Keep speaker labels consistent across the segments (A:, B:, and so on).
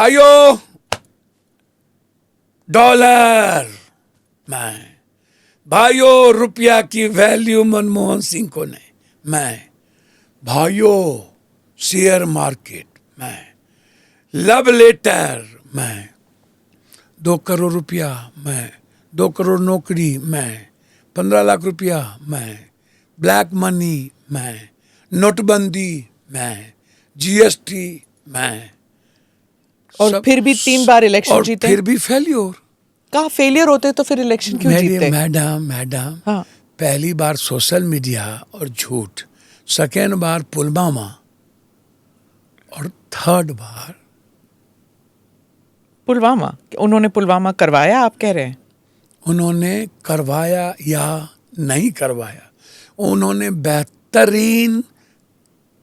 A: भाइयों, डॉलर मैं, भाइयों रुपया की वैल्यू मनमोहन सिंह को नहीं मैं, भाइयों शेयर मार्केट मैं, लव लेटर मैं, 2 करोड़ रुपया मैं, 2 करोड़ नौकरी मैं, 15 लाख रुपया मैं, ब्लैक मनी मैं, नोटबंदी मैं, जीएसटी मैं,
B: और फिर भी 3 बार इलेक्शन जीते,
A: फिर भी फेल्योर।
B: कहा फेलियर होते तो फिर इलेक्शन क्यों जीते?
A: मैडम
B: हाँ।
A: पहली बार सोशल मीडिया और झूठ, सेकेंड बार पुलवामा, और थर्ड बार
B: पुलवामा। उन्होंने पुलवामा करवाया, आप कह रहे हैं?
A: उन्होंने करवाया या नहीं करवाया, उन्होंने बेहतरीन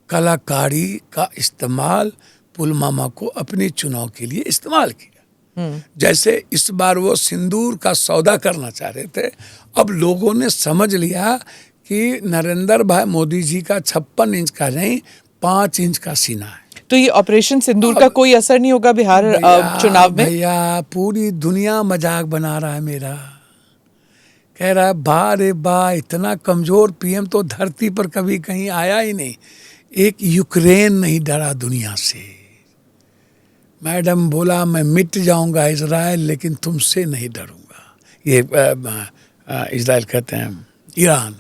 A: कलाकारी का इस्तेमाल पुलवामा को अपने चुनाव के लिए इस्तेमाल किया। जैसे इस बार वो सिंदूर का सौदा करना चाह रहे थे, अब लोगों ने समझ लिया कि नरेंद्र भाई मोदी जी का 56 इंच का नहीं 5 इंच का सीना है।
B: तो ये ऑपरेशन सिंदूर का कोई असर नहीं होगा बिहार चुनाव में?
A: भैया पूरी दुनिया मजाक बना रहा है मेरा, कह रहा है बा रे बा इतना कमजोर पीएम तो धरती पर कभी कहीं आया ही नहीं। एक यूक्रेन नहीं डरा दुनिया से। मैडम बोला मैं मिट जाऊंगा इजराइल, लेकिन तुमसे नहीं डरूंगा। ये इजराइल कहते हैं ईरान,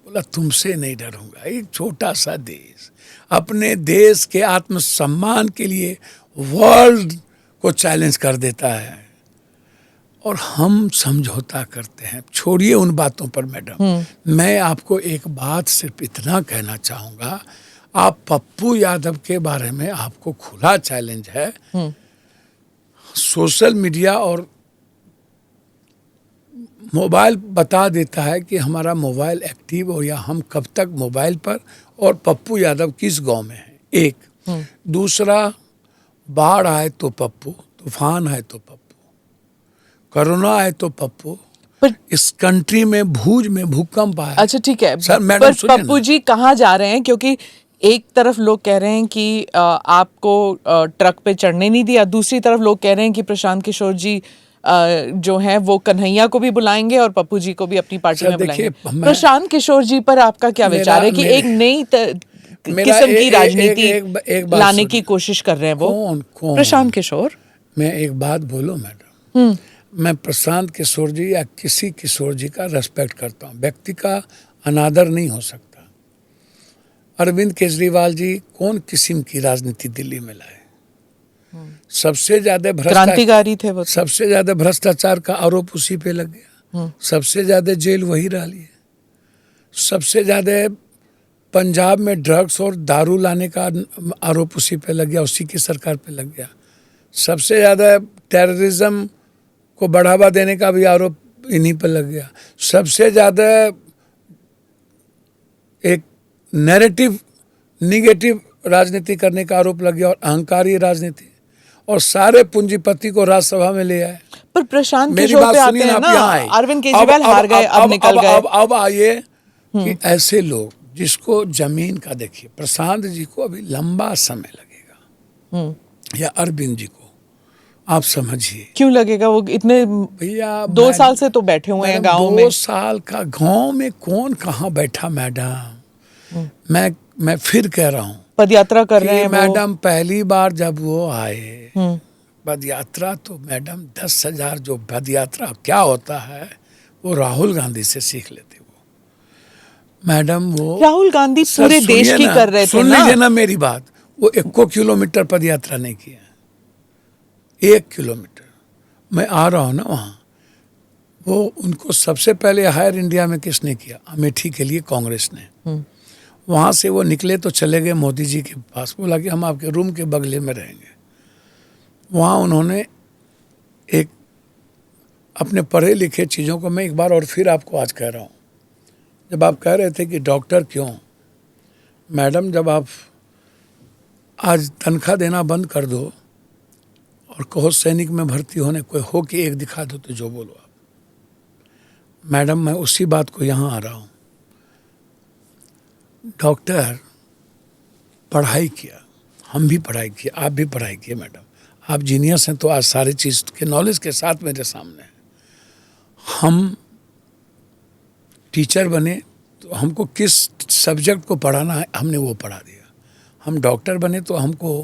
A: बोला तुमसे नहीं डरूंगा। एक छोटा सा देश अपने देश के आत्मसम्मान के लिए वर्ल्ड को चैलेंज कर देता है और हम समझौता करते हैं। छोड़िए उन बातों पर मैडम, मैं आपको एक बात सिर्फ इतना कहना चाहूंगा, आप पप्पू यादव के बारे में आपको खुला चैलेंज है। सोशल मीडिया और मोबाइल बता देता है कि हमारा मोबाइल एक्टिव हो या हम कब तक मोबाइल पर, और पप्पू यादव किस गांव में है। एक दूसरा, बाढ़ आए तो पप्पू, तूफान आए तो पप्पू, कोरोना आए तो पप्पू, पर इस कंट्री में भूज में भूकंप आया।
B: अच्छा ठीक है
A: सर, मैडम
B: पर पप्पू जी कहाँ जा रहे हैं? क्योंकि एक तरफ लोग कह रहे हैं कि आपको ट्रक पे चढ़ने नहीं दिया, दूसरी तरफ लोग कह रहे हैं कि प्रशांत किशोर जी जो हैं वो कन्हैया को भी बुलाएंगे और पप्पू जी को भी अपनी पार्टी में बुलाएंगे। प्रशांत किशोर जी पर आपका क्या विचार है कि एक नई किस्म की राजनीति लाने की कोशिश कर रहे हैं वो?
A: कौन?
B: प्रशांत किशोर।
A: मैं एक बात बोलूं मैडम, मैं प्रशांत किशोर जी या किसी किशोर जी का रेस्पेक्ट करता हूँ, व्यक्ति का अनादर नहीं हो सकता। अरविंद केजरीवाल जी कौन किस्म की राजनीति दिल्ली में लाए? सबसे ज्यादा
B: क्रांतिकारी थे वो।
A: सबसे ज्यादा भ्रष्टाचार का आरोप उसी पे लग गया, सबसे ज्यादा जेल वही डाली है, सबसे ज्यादा पंजाब में ड्रग्स और दारू लाने का आरोप उसी पे लग गया, उसी की सरकार पे लग गया, सबसे ज्यादा टेररिज्म को बढ़ावा देने का भी आरोप इन्हीं पर लग गया, सबसे ज्यादा एक नैरेटिव निगेटिव राजनीति करने का आरोप लग गया और अहंकारी राजनीति, और सारे पूंजीपति को राज्यसभा में ले आए।
B: पर प्रशांत किशोर पे आते हैं ना, अरविंद केजरीवाल हार गए, अब निकल गए।
A: अब आइए कि ऐसे लोग जिसको जमीन का, देखिए प्रशांत जी को अभी लंबा समय लगेगा, या अरविंद जी को आप समझिए
B: क्यों लगेगा? वो इतने
A: भैया
B: 2 साल से तो बैठे हुए हैं गांव में।
A: 2 साल का गांव में कौन कहाँ बैठा मैडम? मैं फिर कह रहा हूँ,
B: पदयात्रा कर रहे हैं
A: मैडम। पहली बार जब वो आए पदयात्रा, तो मैडम 10,000 जो पदयात्रा क्या होता है वो राहुल गांधी से सीख लेते वो मैडम। वो
B: राहुल गांधी पूरे देश की कर रहे थे।
A: सुन लीजिए ना मेरी बात, वो 1 किलोमीटर पदयात्रा नहीं किया, 1 किलोमीटर। मैं आ रहा हूँ ना वहाँ, वो उनको सबसे पहले हायर इंडिया में किसने किया? अमेठी के लिए कांग्रेस ने। वहाँ से वो निकले तो चले गए मोदी जी के पास, बोला कि हम आपके रूम के बगले में रहेंगे। वहाँ उन्होंने एक अपने पढ़े लिखे चीज़ों को, मैं एक बार और फिर आपको आज कह रहा हूँ, जब आप कह रहे थे कि डॉक्टर क्यों, मैडम जब आप आज तनख्वाह देना बंद कर दो और कहो सैनिक में भर्ती होने, कोई हो कि एक दिखा दो तो जो बोलो आप। मैडम मैं उसी बात को यहाँ आ रहा हूँ, डॉक्टर पढ़ाई किया, हम भी पढ़ाई किए, आप भी पढ़ाई किए मैडम, आप जीनियस हैं तो आज सारी चीज़ के नॉलेज के साथ मेरे सामने है। हम टीचर बने तो हमको किस सब्जेक्ट को पढ़ाना है हमने वो पढ़ा दिया। हम डॉक्टर बने तो हमको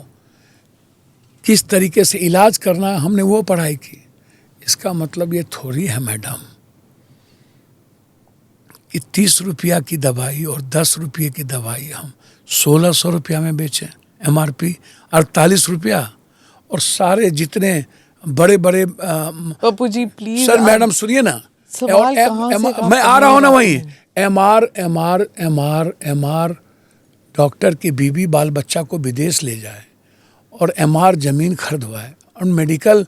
A: किस तरीके से इलाज करना है हमने वो पढ़ाई की। इसका मतलब ये थोड़ी है मैडम कि 30 रुपया की दवाई और 10 रुपये की दवाई हम 1600 रुपया में बेचें, MRP 48 रुपया, और सारे जितने बड़े बड़े
B: Pappu ji please
A: sir madam सुनिए ना,
B: सवाल कहाँ से
A: मैं आ रहा हूँ ना वहीं। MR डॉक्टर की बीवी बाल बच्चा को विदेश ले जाए और MR जमीन खरीदवाए और मेडिकल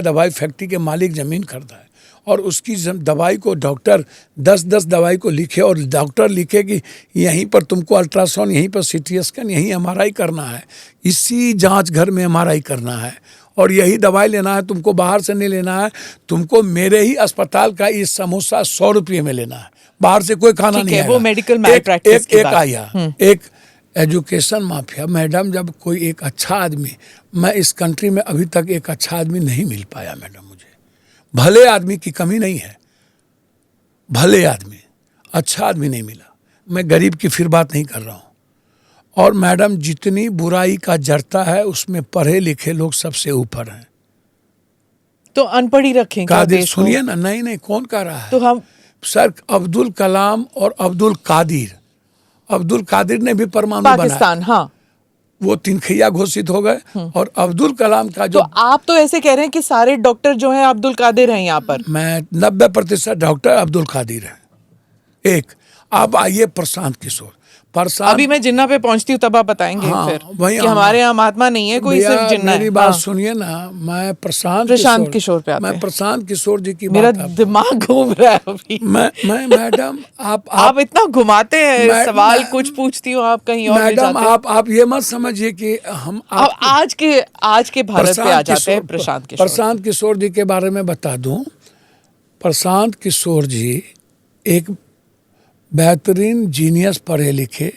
A: दवाई फैक्ट्री के मालिक जमीन खरीदाए और उसकी दवाई को डॉक्टर 10 दवाई को लिखे और डॉक्टर लिखे कि यहीं पर तुमको अल्ट्रासाउंड, यहीं पर CT स्कैन, यहीं MRI करना है, इसी जांच घर में MRI करना है और यही दवाई लेना है, तुमको बाहर से नहीं लेना है, तुमको मेरे ही अस्पताल का ये समोसा 100 रुपये में लेना है, बाहर से कोई खाना नहीं है।
B: वो मेडिकल मैलप्रैक्टिस की बात।
A: आया एक एजुकेशन माफिया। मैडम जब कोई एक अच्छा आदमी, मैं इस कंट्री में अभी तक एक अच्छा आदमी नहीं मिल पाया मैडम, मुझे भले आदमी की कमी नहीं है, भले आदमी, अच्छा आदमी नहीं मिला। मैं गरीब की फिर बात नहीं कर रहा हूँ। और मैडम जितनी बुराई का जरता है उसमें पढ़े लिखे लोग सबसे ऊपर हैं।
B: तो अनपढ़ ही रखें क्या
A: कादिर
B: देश को?
A: सुनिए ना, नहीं कौन कह रहा है?
B: तो हम
A: सर अब्दुल कलाम और अब्दुल कादिर ने भी परमाणु बनाया,
B: पाकिस्तान, हाँ
A: वो तिनखैया घोषित हो गए। और अब्दुल कलाम का
B: तो
A: जो
B: आप तो ऐसे कह रहे हैं कि सारे डॉक्टर जो हैं अब्दुल कादिर हैं यहाँ पर।
A: मैं 90% डॉक्टर अब्दुल कादिर है। एक आप आइए प्रशांत किशोर,
B: अभी मैं जिन्ना पे पहुंचती हूँ तब आप बताएंगे
A: हाँ,
B: फिर
A: वहीं
B: कि हमारे यहाँ महात्मा नहीं है कोई, सिर्फ जिन्ना है।
A: मेरी बात
B: हाँ।
A: सुनिए ना, मैं प्रशांत
B: किशोर पे आते
A: मैं
B: हैं।
A: प्रशांत किशोर जी की
B: मेरा
A: बात
B: दिमाग घूम रहा है अभी।
A: मैं मैडम
B: आप इतना घुमाते हैं
A: मैं-
B: सवाल,
A: मैं-
B: कुछ पूछती हूँ आप कहीं और ले
A: मैडम
B: जाते हैं।
A: आप ये मत समझिए कि हम
B: अब आज के भारत पे आ जाते हैं प्रशांत किशोर।
A: प्रशांत किशोर जी के बारे में बता दूं। प्रशांत किशोर जी एक बेहतरीन जीनियस पढ़े लिखे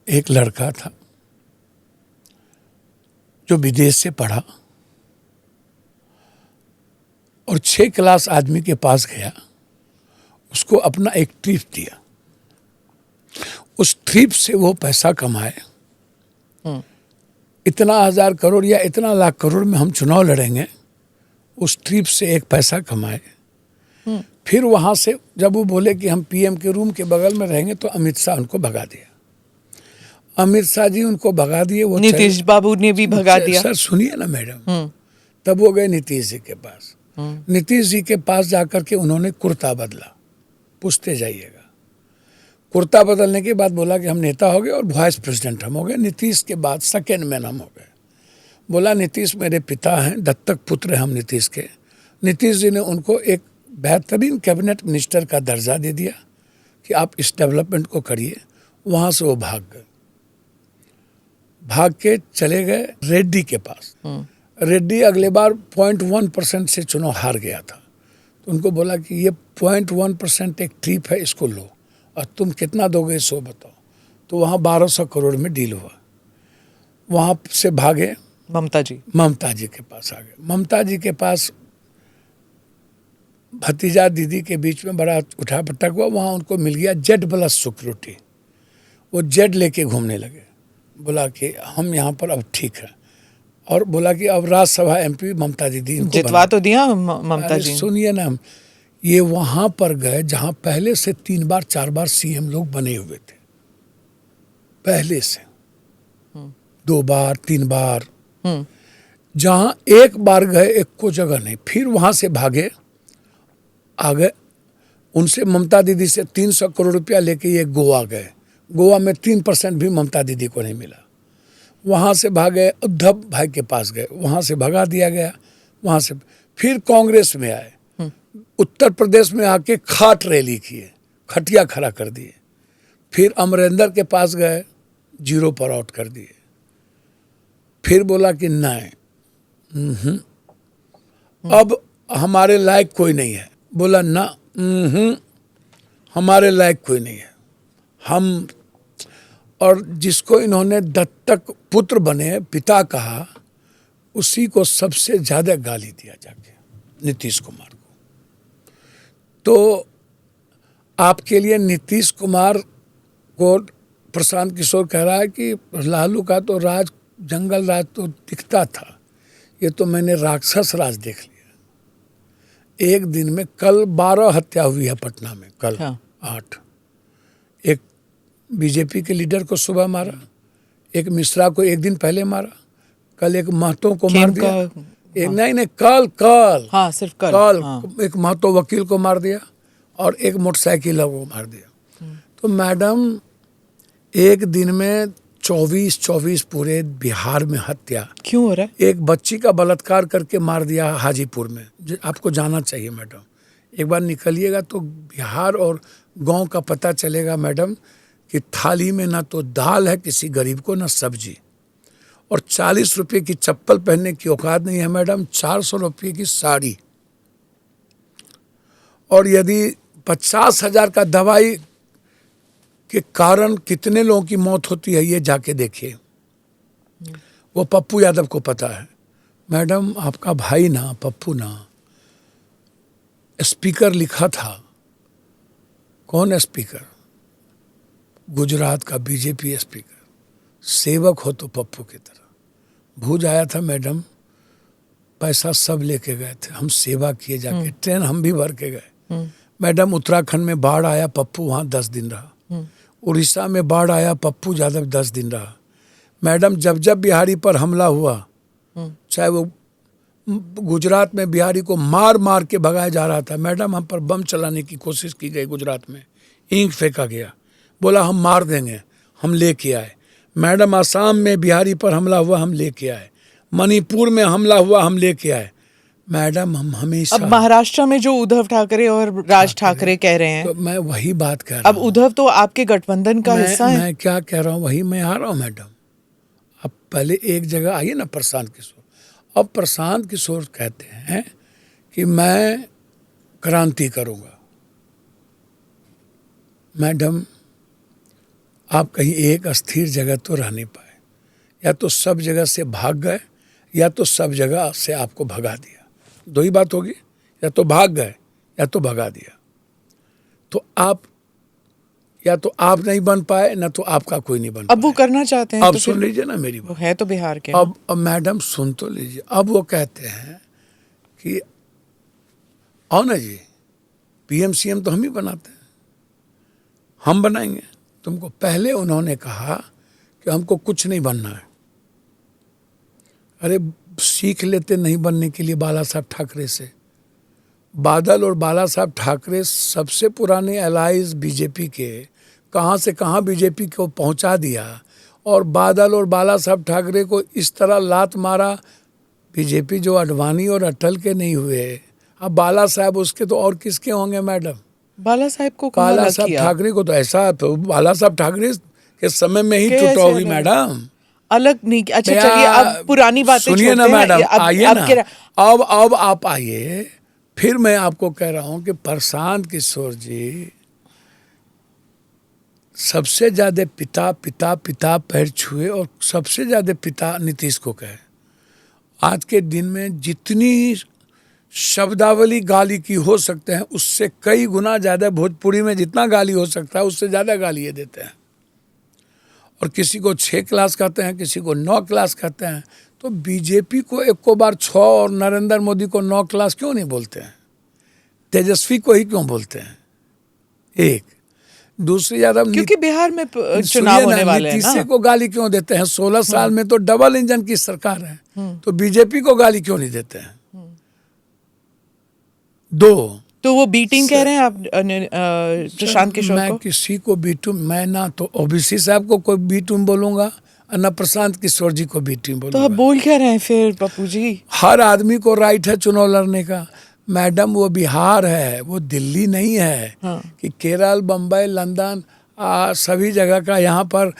A: एक लड़का था जो विदेश से पढ़ा और 6 क्लास आदमी के पास गया, उसको अपना एक ट्रिप दिया, उस ट्रिप से वो पैसा कमाए। इतना 1000 करोड़ या इतना लाख करोड़ में हम चुनाव लड़ेंगे, उस ट्रिप से एक पैसा कमाए। फिर वहां से जब वो बोले कि हम PM के रूम के बगल में रहेंगे तो अमित शाह उनको भगा दिया। अमित शाह जी उनको भगा दिए, वो
B: नीतीश बाबू ने भी भगा दिया।
A: सर सुनिए ना मैडम, तब वो गए नीतीश जी के पास। नीतीश जी के पास जाकर के उन्होंने कुर्ता बदला, पूछते जाइएगा। कुर्ता बदलने के बाद बोला कि हम नेता हो गए और वाइस प्रेसिडेंट हम हो गए। नीतीश के बाद सेकेंड मैन हम हो गए। बोला नीतीश मेरे पिता हैं, दत्तक पुत्र हैं हम नीतीश के। नीतीश जी ने उनको एक बेहतरीन कैबिनेट मिनिस्टर का दर्जा दे दिया कि आप इस डेवलपमेंट को करिए। वहाँ से वो भाग गए, भाग के चले गए रेड्डी के पास। रेड्डी अगले बार 0.1% से चुनाव हार गया था, तो उनको बोला कि ये 0.1% एक ट्रिप है, इसको लो और तुम कितना दोगे सो बताओ। तो वहाँ 1200 करोड़ में डील हुआ। वहाँ से भागे ममता जी के पास आ गए। ममता जी के पास भतीजा दीदी के बीच में बड़ा उठा पटक हुआ। वहाँ उनको मिल गया Z+ सिक्योरिटी, वो जेड लेके घूमने लगे। बोला कि हम यहाँ पर अब ठीक है, और बोला कि अब राज्यसभा MP ममता दीदी
B: जितवा तो दिया ममता जी।
A: सुनिए ना, ये वहाँ पर गए जहाँ पहले से 3 बार 4 बार CM लोग बने हुए थे, पहले से 2 बार 3 बार, जहाँ एक बार गए एक को जगह नहीं। फिर वहाँ से भागे आ गए, उनसे ममता दीदी से 300 करोड़ रुपया लेके ये गोवा गए। गोवा में 3% भी ममता दीदी को नहीं मिला। वहाँ से भागे उद्धव भाई के पास गए, वहाँ से भगा दिया गया। वहाँ से फिर कांग्रेस में आए, उत्तर प्रदेश में आके खाट रैली किए, खटिया खड़ा कर दिए। फिर अमरिंदर के पास गए, 0 पर आउट कर दिए। फिर बोला कि नहीं, अब हमारे लायक कोई नहीं है। बोला ना, हमारे लायक कोई नहीं है, हम और जिसको इन्होंने दत्तक पुत्र बने पिता कहा, उसी को सबसे ज्यादा गाली दिया जाके, नीतीश कुमार को। तो आपके लिए नीतीश कुमार को प्रशांत किशोर कह रहा है कि लालू का तो राज, जंगल राज तो दिखता था, ये तो मैंने राक्षस राज देख लिया। एक दिन में कल 12 हत्या हुई है पटना में, कल 8। एक बीजेपी के लीडर को सुबह मारा, एक मिश्रा को एक दिन पहले मारा, कल एक महतो को मार दिया, एक नहीं कल
B: हाँ सिर्फ कल हाँ।
A: एक महतो वकील को मार दिया और एक मोटरसाइकिल को मार दिया। तो मैडम एक दिन में 24 पूरे बिहार में हत्या
B: क्यों हो रहा है?
A: एक बच्ची का बलात्कार करके मार दिया हाजीपुर में। आपको जाना चाहिए मैडम, एक बार निकलिएगा तो बिहार और गांव का पता चलेगा मैडम कि थाली में ना तो दाल है किसी गरीब को, ना सब्जी, और 40 रुपये की चप्पल पहनने की औकात नहीं है मैडम, 400 रुपये की साड़ी। और यदि 50,000 का दवाई के कारण कितने लोगों की मौत होती है ये जाके देखिए, वो पप्पू यादव को पता है। मैडम आपका भाई ना, पप्पू ना, स्पीकर लिखा था। कौन है स्पीकर? गुजरात का बीजेपी स्पीकर। सेवक हो तो पप्पू की तरह। भूज आया था मैडम, पैसा सब लेके गए थे, हम सेवा किए जाके, ट्रेन हम भी भर के गए। मैडम उत्तराखंड में बाढ़ आया, पप्पू वहाँ 10 दिन रहा। उड़ीसा में बाढ़ आया, पप्पू यादव 10 दिन रहा। मैडम जब जब बिहारी पर हमला हुआ, चाहे वो गुजरात में बिहारी को मार मार के भगाया जा रहा था, मैडम हम पर बम चलाने की कोशिश की गई, गुजरात में ईंट फेंका गया, बोला हम मार देंगे, हम लेके आए। मैडम आसाम में बिहारी पर हमला हुआ, हम लेके आए। मणिपुर में हमला हुआ, हम लेके आए। मैडम हम हमेशा,
B: अब महाराष्ट्र में जो उद्धव ठाकरे और राज ठाकरे कह रहे हैं,
A: तो मैं वही बात कह रहा हूँ।
B: अब उद्धव तो आपके गठबंधन का हिस्सा है।
A: मैं क्या कह रहा हूँ वही मैं आ रहा हूँ मैडम। अब पहले एक जगह आइए ना प्रशांत किशोर। अब प्रशांत किशोर कहते हैं कि मैं क्रांति करूँगा। मैडम आप कहीं एक अस्थिर जगह तो रह नहीं पाए, या तो सब जगह से भाग गए या तो सब जगह से आपको भगा दिया, दो ही बात होगी, या तो भाग गए या तो भगा दिया। तो आप या तो आप नहीं बन पाए, ना तो आपका कोई नहीं बन पाए।
B: अब वो करना चाहते हैं
A: अब
B: तो
A: सुन लीजिए ना मेरी
B: वो
A: बात।
B: है तो बिहार के।
A: अब मैडम सुन तो लीजिए। अब वो कहते हैं कि आओ ना जी, पीएम सीएम तो हम ही बनाते हैं, हम बनाएंगे तुमको। पहले उन्होंने कहा कि हमको कुछ नहीं बनना है। अरे सीख लेते नहीं बनने के लिए बाला साहब ठाकरे से। बादल और बाला साहब ठाकरे सबसे पुराने एलाइज बीजेपी के, कहाँ से कहाँ बीजेपी को पहुँचा दिया। और बादल और बाला साहब ठाकरे को इस तरह लात मारा, बीजेपी जो अडवाणी और अटल के नहीं हुए, अब बाला साहब उसके तो और किसके होंगे मैडम?
B: बाला साहब को कहाँ
A: बाला
B: अलग
A: साहब
B: किया?
A: ठाकरे को तो ऐसा, तो बाला साहब ठाकरे के समय में ही
B: कैसे
A: टूटा होगी
B: अलग?
A: मैडम।
B: अलग नहीं। अच्छा
A: भैया,
B: चलिए अब पुरानी बातें
A: सुनिए ना
B: छोड़ते हैं।
A: मैडम,
B: अब-
A: आइए
B: अब
A: ना।
B: के-
A: अब आप आइए। फिर मैं आपको कह रहा हूं कि प्रशांत किशोर जी सबसे ज्यादा पिता पिता पिता पैर छुए, और सबसे ज्यादा पिता नीतीश को कहे। आज के दिन में जितनी शब्दावली गाली की हो सकते हैं, उससे कई गुना ज्यादा भोजपुरी में जितना गाली हो सकता है उससे ज्यादा गाली ये देते हैं। और किसी को 6 क्लास कहते हैं, किसी को 9 क्लास कहते हैं। तो बीजेपी को एक को बार 6 और नरेंद्र मोदी को 9 क्लास क्यों नहीं बोलते हैं? तेजस्वी को ही क्यों बोलते हैं? एक दूसरी यादव,
B: क्योंकि बिहार में चुनाव होने वाले हैं
A: नीतीश
B: ना।
A: को गाली क्यों देते हैं? 16 साल में तो डबल इंजन की सरकार है, तो बीजेपी को गाली क्यों नहीं देते हैं? दो,
B: तो वो बीटिंग कह रहे हैं आप प्रशांत किशोर
A: मैं
B: को?
A: किसी को बीटू, मैं ना तो ओबीसी साहब को कोई बीटू बोलूंगा और ना प्रशांत किशोर जी को बीटू
B: तो
A: बोलूंगा।
B: आप बोल क्या रहे हैं फिर पप्पू जी?
A: हर आदमी को राइट है चुनाव लड़ने का मैडम। वो बिहार है, वो दिल्ली नहीं है।
B: हाँ।
A: कि केरल, बम्बई, लंदन, सभी जगह का यहाँ पर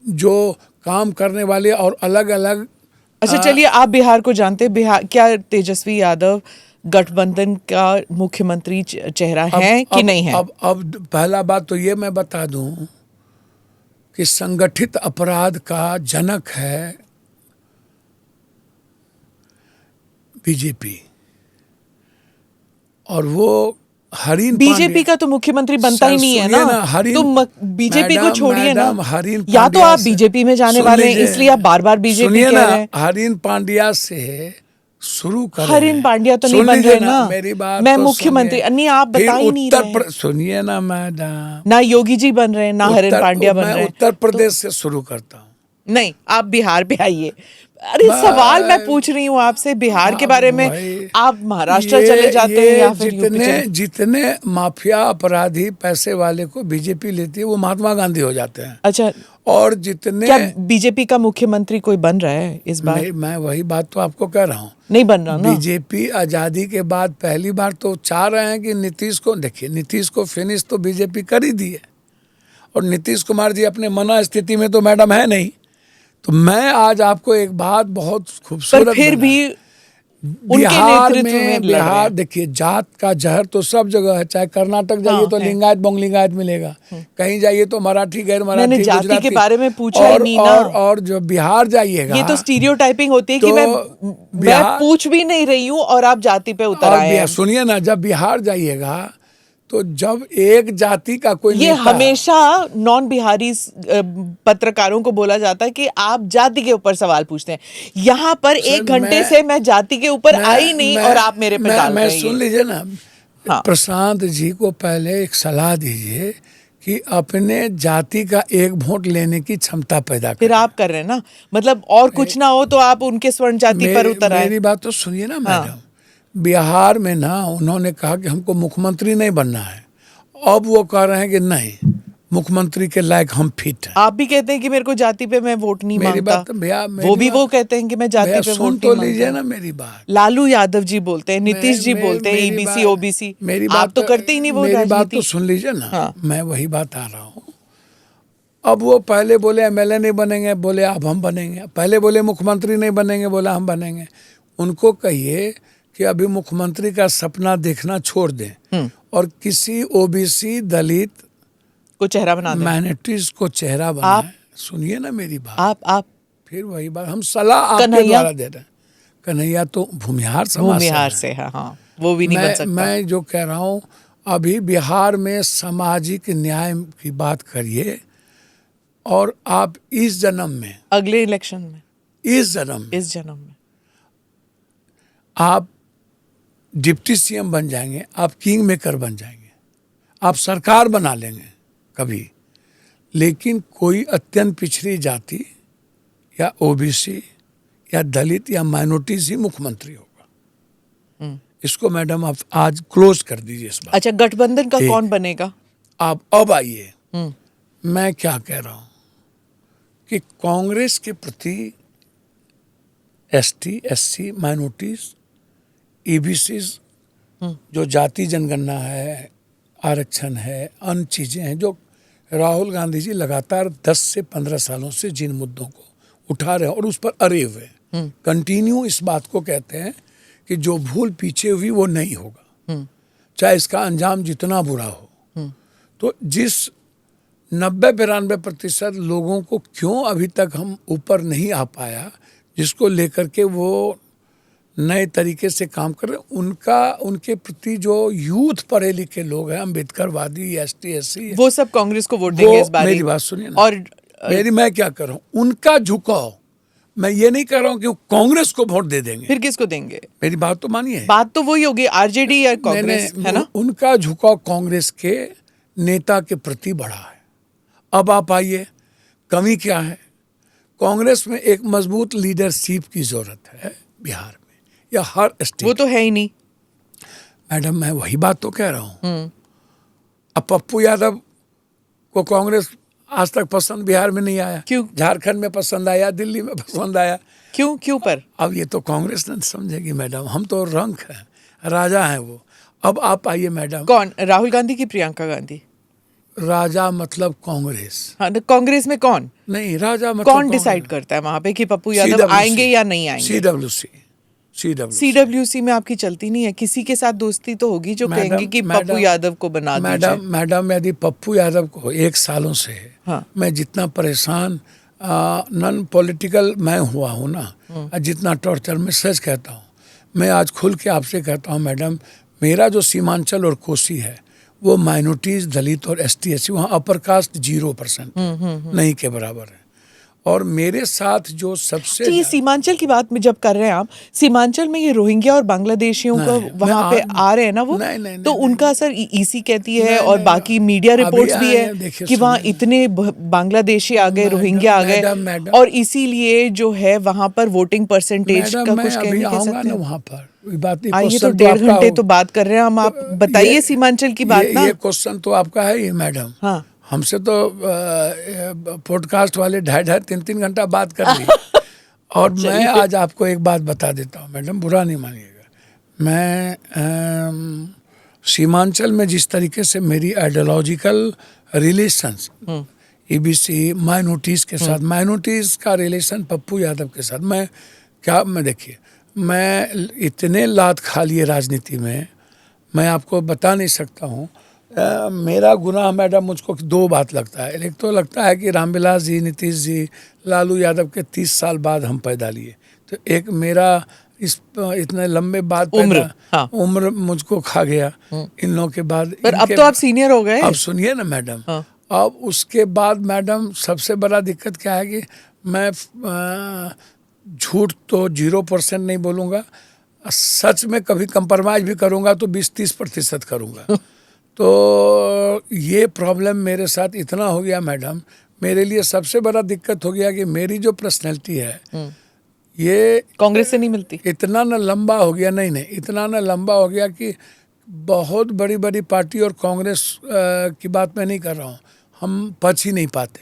A: जो काम करने वाले और अलग अलग।
B: अच्छा चलिए, आप बिहार को जानते हैं। बिहार क्या तेजस्वी यादव गठबंधन का मुख्यमंत्री चेहरा है कि नहीं है?
A: अब पहला बात तो ये मैं बता दूं कि संगठित अपराध का जनक है बीजेपी, और वो हरीन
B: बीजेपी का तो मुख्यमंत्री बनता ही नहीं है
A: सुनिए
B: ना,
A: हरीन,
B: तो बीजेपी को छोड़िए ना।
A: मैडम हरीन
B: या तो
A: पांड्या
B: आप
A: से-
B: बीजेपी में जाने
A: सुन
B: वाले हैं
A: लीजिए,
B: इसलिए आप बार बार बीजेपी
A: सुनिए
B: कह
A: ना,
B: रहे हैं।
A: हरीन पांड्या से शुरू करें।
B: हरीन पांड्या तो नहीं
A: सुन
B: बन
A: लीजिए
B: रहे ना,
A: मेरी बात
B: मैं
A: तो
B: मुख्यमंत्री
A: सुनिए।
B: नहीं, आप
A: फिर
B: बता ही नहीं रहे।
A: सुनिए ना मैडम,
B: ना योगी जी बन रहे हैं, ना हरीन पांड्या बन
A: मैं
B: रहे हैं।
A: उत्तर
B: तो
A: प्रदेश से शुरू करता हूँ।
B: नहीं, आप बिहार पे आइए। अरे सवाल मैं पूछ रही हूँ आपसे बिहार के बारे में,
A: भाई,
B: आप महाराष्ट्र चले जाते हैं या फिर यूपी
A: जितने
B: चले।
A: जितने माफिया अपराधी पैसे वाले को बीजेपी लेती है वो महात्मा गांधी हो जाते हैं।
B: अच्छा,
A: और जितने
B: क्या बीजेपी का मुख्यमंत्री कोई बन रहा है इस बार?
A: मैं वही बात तो आपको कह रहा हूँ,
B: नहीं बन रहा ना।
A: बीजेपी आजादी के बाद पहली बार तो चाह रहे हैं कि नीतीश को, देखिए नीतीश को फिनिश तो बीजेपी कर ही दी है, और नीतीश कुमार जी अपने मना स्थिति में तो मैडम है नहीं। तो मैं आज आपको एक बात बहुत खूबसूरत,
B: पर फिर भी उनके
A: बिहार
B: नेतृत्व में लड़ रहे
A: बिहार
B: हैं।
A: देखिए जात का जहर तो सब जगह है, चाहे कर्नाटक जाइए
B: हाँ,
A: तो
B: है।
A: लिंगायत बोंगलिंगायत मिलेगा, कहीं जाइए तो मराठी गैर
B: मैंने
A: मराठी
B: जाति
A: गुजराती,
B: के बारे में पूछा ही
A: और
B: नहीं ना।
A: और जो बिहार जाइएगा,
B: ये तो स्टीरियोटाइपिंग होती है कि
A: तो
B: मैं
A: बिहार-
B: पूछ भी नहीं रही हूँ और आप जाति पे उतर
A: और
B: आए हैं।
A: सुनिए ना, जब बिहार जाइएगा तो जब एक जाति का कोई
B: ये
A: नेता,
B: हमेशा नॉन बिहारी पत्रकारों को बोला जाता है कि आप जाति के ऊपर सवाल पूछते हैं। यहाँ पर
A: सर,
B: 1 घंटे
A: मैं-
B: से मैं जाति के ऊपर आई नहीं
A: मैं-
B: और आप मेरे पे डाल
A: मैं
B: रहे
A: सुन
B: हैं।
A: लीजिए ना,
B: हाँ।
A: प्रशांत जी को पहले एक सलाह दीजिए कि अपने जाति का एक वोट लेने की क्षमता पैदा
B: फिर
A: करें।
B: आप कर रहे हैं ना, मतलब और कुछ ना हो तो आप उनके स्वर्ण जाति पर उतर आए।
A: मेरी बात तो सुनिए ना
B: हाँ।
A: मैडम, बिहार में ना उन्होंने कहा कि हमको मुख्यमंत्री नहीं बनना है, अब वो कह रहे हैं कि नहीं, मुख्यमंत्री के लायक हम फिट हैं।
B: आप भी कहते हैं कि मेरे को जाति पे मैं वोट नहीं
A: मेरी
B: मांगता।
A: बात तो भैया,
B: वो भी वो कहते हैं कि मैं जाति
A: भैया
B: पे
A: सुन
B: वोट
A: तो
B: नहीं
A: लीजिए
B: मांगता।
A: ना मेरी बात।
B: लालू यादव जी बोलते हैं, नीतीश जी बोलते हैं,
A: मेरी
B: ईबीसी
A: बात-
B: ओबीसी।
A: मेरी
B: आप
A: बात
B: तो करते ही नहीं वो
A: मेरी बात तो
B: राजनीति।
A: सुन लीजिए ना।
B: हाँ।
A: मैं वही बात आ रहा हूँ। अब वो पहले बोले एमएलए नहीं बनेंगे, बोले अब हम बनेंगे, पहले बोले मुख्यमंत्री नहीं बनेंगे, बोला हम बनेंगे। उनको कहिए कि अभी मुख्यमंत्री का सपना देखना छोड़ दें और किसी ओबीसी दलित
B: को चेहरा बना दें।
A: माइनॉरिटीज को चेहरा बनाए। सुनिए ना मेरी बात।
B: आप
A: फिर वही बात, हम सलाह आपके
B: कन्हैया?
A: द्वारा दे रहे हैं। कन्हैया तो भूमिहार समाज
B: भूमिहार
A: है।
B: से है, हाँ, वो भी नहीं बन सकता।
A: मैं जो कह रहा हूँ, अभी बिहार में सामाजिक न्याय की बात करिए, और आप इस जन्म में,
B: अगले इलेक्शन में,
A: इस जन्म में आप डिप्टी सीएम बन जाएंगे, आप किंग मेकर बन जाएंगे, आप सरकार बना लेंगे कभी, लेकिन कोई अत्यंत पिछड़ी जाति या ओबीसी या दलित या माइनॉरिटीज ही मुख्यमंत्री होगा। इसको मैडम आप आज क्लोज कर दीजिए इस बात।
B: अच्छा, गठबंधन का कौन बनेगा?
A: आप अब आइए, मैं क्या कह रहा हूं कि कांग्रेस के प्रति एसटी, एससी, माइनॉरिटीज, ईबीसीज, जो जाति जनगणना है, आरक्षण है, अन्य चीजें हैं, जो राहुल गांधी जी लगातार 10 से 15 सालों से जिन मुद्दों को उठा रहे हैं और उस पर अरे हुए, कंटिन्यू इस बात को कहते हैं कि जो भूल पीछे हुई वो नहीं होगा, चाहे इसका अंजाम जितना बुरा हो। तो जिस 90-92% लोगों को क्यों अभी तक हम ऊपर नहीं आ पाया, जिसको लेकर के वो नए तरीके से काम कर रहे हैं, उनके प्रति जो यूथ पढ़े लिखे लोग हैं, अम्बेडकरवादी, एसटी, एससी,
B: वो सब कांग्रेस को वोट देंगे इस बार।
A: मेरी बात सुनिए ना,
B: और
A: मैं क्या कर रहा हूँ, उनका झुकाव, मैं ये नहीं कह रहा हूँ कि वो कांग्रेस को वोट दे देंगे।
B: फिर किसको देंगे?
A: मेरी बात तो मानिए,
B: बात तो वही होगी, आरजेडी या कांग्रेस, है ना?
A: उनका झुकाव कांग्रेस के नेता के प्रति बढ़ा है। अब आप आइए, कमी क्या है? कांग्रेस में एक मजबूत लीडरशिप की जरूरत है बिहार में या हर स्टेट।
B: वो तो है ही नहीं
A: मैडम, मैं वही बात तो कह रहा हूँ। अब पप्पू यादव को कांग्रेस आज तक पसंद बिहार में नहीं आया।
B: क्यों?
A: झारखंड में पसंद आया, दिल्ली में पसंद आया।
B: क्यों पर?
A: अब ये तो कांग्रेस नहीं समझेगी मैडम, हम तो रंक हैं, राजा हैं वो। अब आप आइए मैडम।
B: कौन? राहुल गांधी की प्रियंका गांधी?
A: राजा मतलब कांग्रेस।
B: हाँ, तो कांग्रेस में कौन?
A: नहीं, राजा मतलब
B: कौन डिसाइड करता है वहां पे कि पप्पू यादव आएंगे या नहीं आएंगे?
A: CWC। CWC
B: CWC में आपकी चलती नहीं है? किसी के साथ दोस्ती तो होगी जो कहेंगे कि पप्पू यादव को बना दीजिए।
A: मैडम यदि पप्पू यादव को 1 सालों से
B: हाँ।
A: मैं जितना परेशान नॉन पॉलिटिकल मैं हुआ हूँ ना, जितना टॉर्चर, मैं सच कहता हूँ, मैं आज खुल के आपसे कहता हूँ मैडम, मेरा जो सीमांचल और कोसी है वो माइनॉरिटीज, दलित और ST SC, वहाँ अपर कास्ट 0% नहीं के बराबर है। और मेरे साथ जो सबसे
B: ये सीमांचल की बात में जब कर रहे हैं आप, सीमांचल में ये रोहिंग्या और बांग्लादेशियों को वहां पे आ रहे हैं ना वो, तो उनका असर EC कहती है और बाकी मीडिया रिपोर्ट्स भी है कि वहाँ इतने बांग्लादेशी आ गए, रोहिंग्या आ गए, और इसीलिए जो है वहां पर वोटिंग परसेंटेज का कुछ कहने कह सकते हैं
A: वहाँ पर बात।
B: आइए तो 1.5 घंटे तो बात कर रहे हैं हम, आप बताइए सीमांचल की बात ना।
A: ये क्वेश्चन तो आपका है ही मैडम।
B: हाँ,
A: हमसे तो पॉडकास्ट वाले 2.5-3 घंटा बात कर ली। और मैं आज आपको एक बात बता देता हूँ मैडम, बुरा नहीं मानिएगा, मैं सीमांचल में जिस तरीके से मेरी आइडियोलॉजिकल रिलेशंस EBC माइनॉरिटीज़ के साथ, माइनॉरिटीज़ का रिलेशन पप्पू यादव के साथ, मैं देखिए, मैं इतने लात खा लिए राजनीति में, मैं आपको बता नहीं सकता हूँ। मेरा गुनाह मैडम, मुझको 2 बात लगता है। एक तो लगता है कि रामविलास जी, नीतीश जी, लालू यादव के 30 साल बाद हम पैदा लिए, तो एक मेरा इतने लंबे बाद उम्र मुझको खा गया इन लोगों के बाद।
B: पर अब तो आप सीनियर हो गए।
A: अब सुनिए ना मैडम, अब उसके बाद मैडम सबसे बड़ा दिक्कत क्या है कि मैं झूठ तो 0% नहीं बोलूँगा, सच में कभी कंप्रोमाइज़ भी करूँगा तो 20-30% करूँगा। तो ये प्रॉब्लम मेरे साथ इतना हो गया मैडम, मेरे लिए सबसे बड़ा दिक्कत हो गया कि मेरी जो पर्सनैलिटी है ये
B: कांग्रेस से नहीं मिलती। इतना
A: ना लंबा हो गया, नहीं, इतना ना लंबा हो गया कि बहुत बड़ी बड़ी पार्टी और कांग्रेस की बात मैं नहीं कर रहा हूँ, हम पच ही नहीं पाते।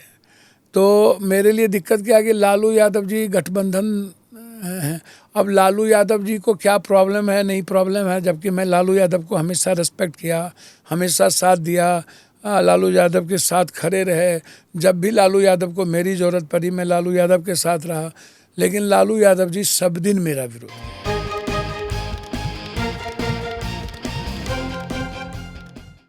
A: तो मेरे लिए दिक्कत क्या है कि लालू यादव जी गठबंधन हैं। अब लालू यादव जी को क्या प्रॉब्लम है, नहीं प्रॉब्लम है, जबकि मैं लालू यादव को हमेशा रिस्पेक्ट किया, हमेशा साथ दिया, लालू यादव के साथ खड़े रहे। जब भी लालू यादव को मेरी ज़रूरत पड़ी मैं लालू यादव के साथ रहा, लेकिन लालू यादव जी सब दिन मेरा विरोध।